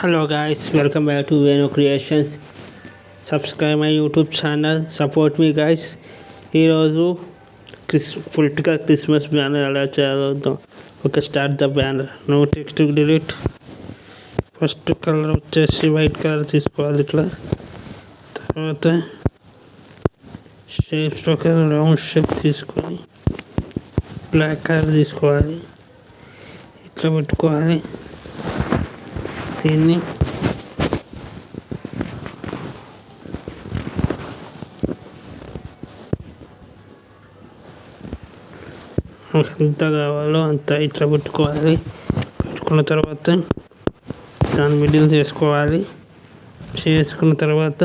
Hello guys, welcome back to Venu Creations. Subscribe my YouTube channel, support me guys. ఈరోజు political Christmas banner ఎలా చేయాలో okay start the banner. No text delete. First colour వచ్చేసి white colour తీసుకోవాలి ఇట్లా. తర్వాత shapes ఒక round shape తీసుకొని black colour తీసుకోవాలి, ఇట్లా పెట్టుకోవాలి. దీన్ని మనకు ఎంత కావాలో అంత ఇట్లా పెట్టుకోవాలి. పెట్టుకున్న తర్వాత దాని మిడిల్ చేసుకున్న తర్వాత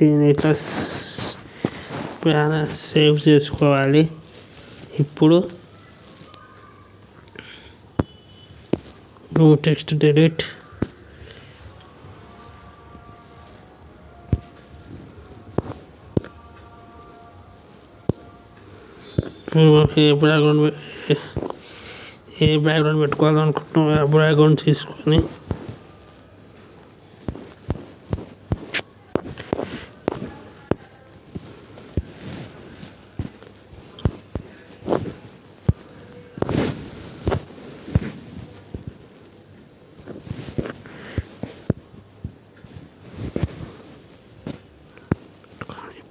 దీన్ని ఇట్లా సేవ్ చేసుకోవాలి. ఇప్పుడు నో టెక్స్ట్ డిలీట్. ఏ బ్యాక్గ్రౌండ్ పెట్టుకోవాలనుకుంటున్నాం ఆ బ్యాక్గ్రౌండ్ తీసుకొని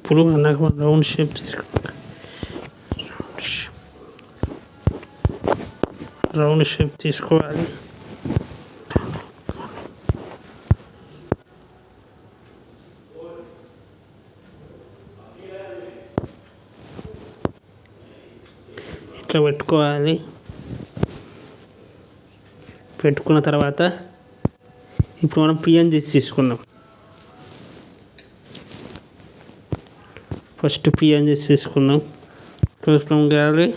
ఇప్పుడు నాకు రౌండ్ షేప్ తీసుకుంటాం. రౌండ్ షేప్ తీసుకోవాలి. ఇట్లా పెట్టుకోవాలి. పెట్టుకున్న తర్వాత ఇప్పుడు మనం పిఎన్జీస్ తీసుకుందాం. ఫస్ట్ పిఎన్జీస్ తీసుకుందాం. Close from gallery.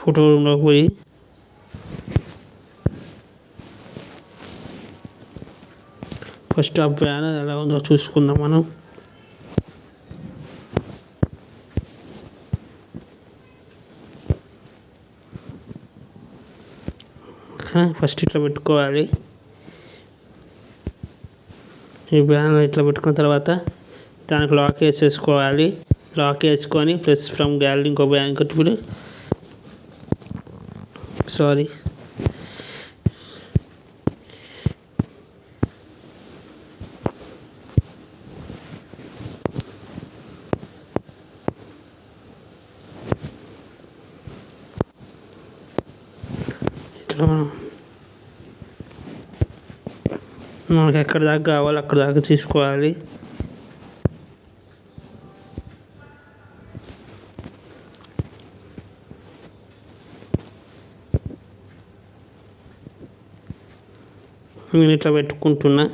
ఫోటో రూమ్లోకి పోయి ఫస్ట్ ఆ బ్యానర్ ఎలా ఉందో చూసుకుందాం మనం. ఫస్ట్ ఇట్లా పెట్టుకోవాలి. ఈ బ్యానర్ ఇట్లా పెట్టుకున్న తర్వాత దానికి లాక్ వేసేసుకోవాలి. లాక్ వేసుకొని ప్లస్ ఫ్రమ్ గ్యాలరీ ఇంకో బ్యానర్ ఇప్పుడు సారీ ఇట్లా మనకి ఎక్కడి దాకా కావాలో అక్కడ దాకా తీసుకోవాలి. నేను ఇట్లా పెట్టుకుంటున్నా.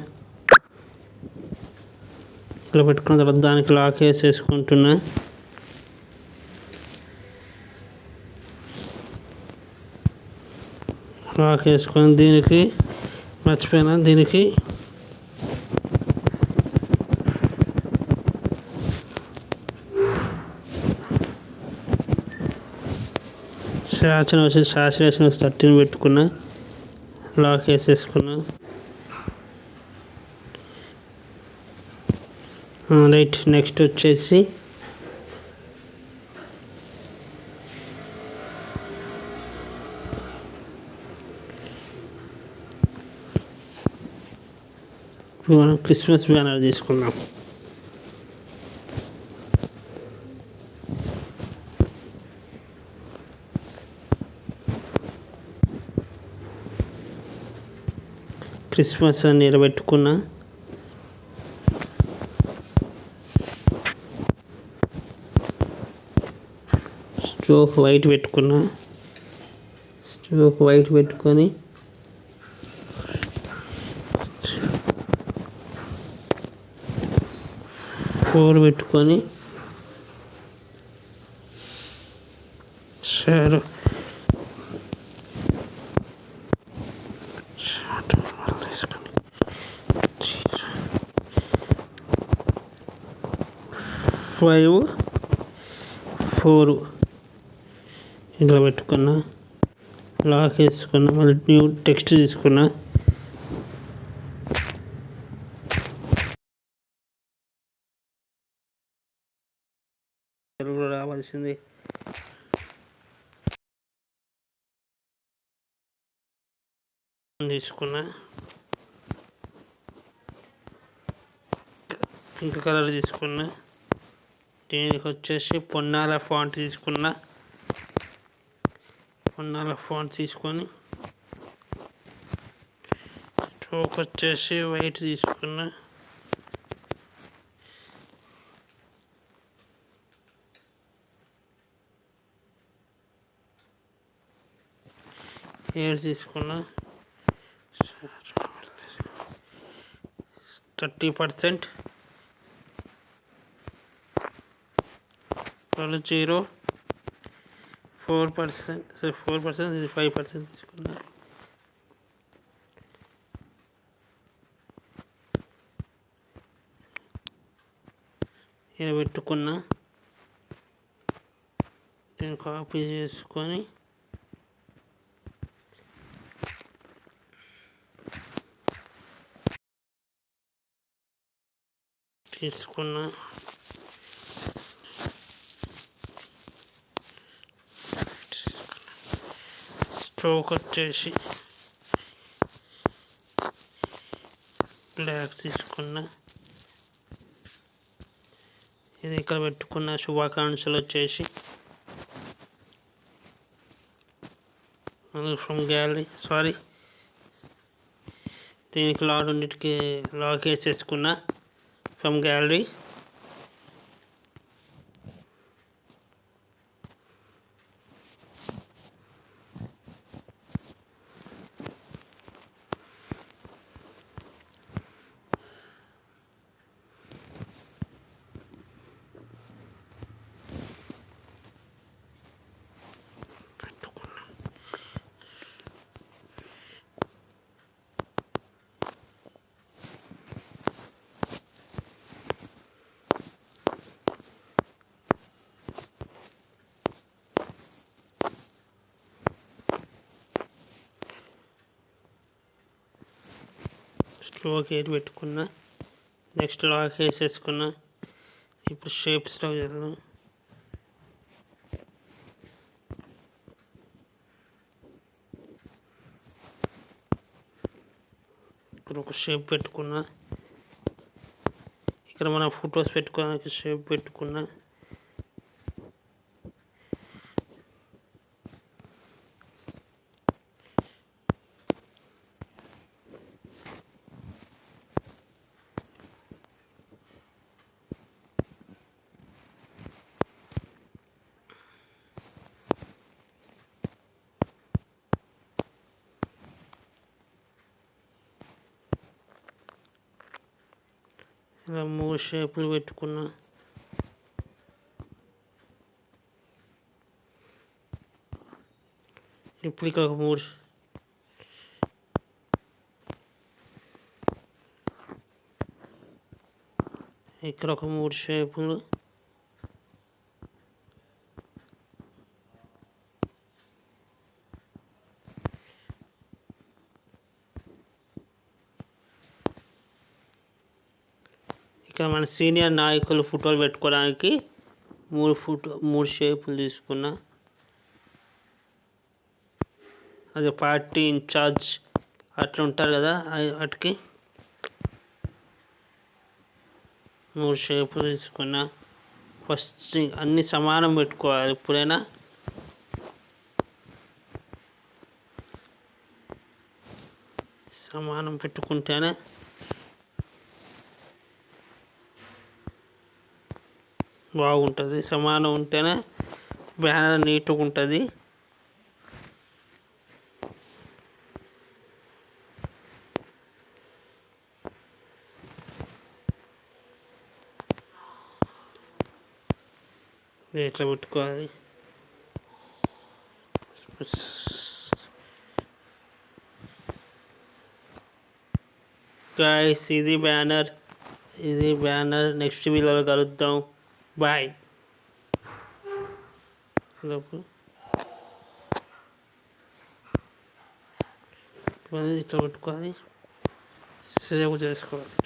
ఇట్లా పెట్టుకున్న తర్వాత దానికి లాక్ వేసేసుకుంటున్నా. లాక్ వేసుకొని దీనికి మర్చిపోయినా దీనికి సాచురేషన్ 13 పెట్టుకున్నా. లాక్ వేసేసుకున్నా. రైట్. నెక్స్ట్ వచ్చేసి మనం క్రిస్మస్ బ్యానర్ తీసుకున్నాం. క్రిస్మస్ అని నిలబెట్టుకున్నా. స్ట్రోక్ వైట్ పెట్టుకున్నా. స్ట్రోక్ వైట్ పెట్టుకొని ఫోర్ పెట్టుకొని షాడో తీసుకొని 5 4 ఇట్లా పెట్టుకున్నా. లాక్ వేసుకున్నా. మళ్ళీ న్యూ టెక్స్ట్ తీసుకున్నా. తెలుగులో రావాల్సింది తీసుకున్నా. పింక్ కలర్ తీసుకున్నా. దీనికి వచ్చేసి పొన్నాల ఫాంట్ తీసుకున్నా. పొన్నాల ఫాంట్ తీసుకొని స్ట్రోక్ వచ్చేసి వైట్ తీసుకున్నా. హెయిర్ తీసుకున్నా. 30% 0 4%, 4%, ఇది 5% తీసుకున్నా. ఇలా పెట్టుకున్నా. నేను కాపీ చేసుకొని తీసుకున్నా. స్ట్రోక్ వచ్చేసి బ్లాక్ తీసుకున్నా. ఇది ఇక్కడ పెట్టుకున్న శుభాకాంక్షలు వచ్చేసి ఫ్రమ్ గ్యాలరీ దీనికి రెండింటికి లాక్ వేసేసుకున్నా. ఫ్రమ్ గ్యాలరీ స్ట్రోక్ ఎయిట్ పెట్టుకున్నా. నెక్స్ట్ లాక్ వేసేసుకున్నా. ఇప్పుడు షేప్స్లో చేద్దాం. ఇక్కడ ఒక షేప్ పెట్టుకున్నా. ఇక్కడ మనం ఫొటోస్ పెట్టుకోవడానికి షేప్ పెట్టుకున్నా. ఇలా 3 షేపులు పెట్టుకున్నా. ఇప్పుడు ఇక్కడ ఒక 3 ఇక్కడ ఒక 3 షేపులు. ఇక్కడ మన సీనియర్ నాయకులు ఫోటోలు పెట్టుకోవడానికి 3 షేపులు తీసుకున్నా. అది పార్టీ ఇన్ఛార్జ్ అట్లా ఉంటారు కదా, వాటికి 3 షేపులు తీసుకున్నా. ఫస్ట్ అన్ని సమానం పెట్టుకోవాలి. ఎప్పుడైనా సమానం పెట్టుకుంటేనే బాగుంటుంది. సమానం ఉంటేనే బ్యానర్ నీట్గా ఉంటుంది. ఇట్లా పెట్టుకోవాలి. గాయ్స్ ఇది బ్యానర్ నెక్స్ట్ వీడియోలో కలుద్దాం. బాయ్. లోపు ఇట్లా పెట్టుకొని సేవ్ చేసుకోవాలి.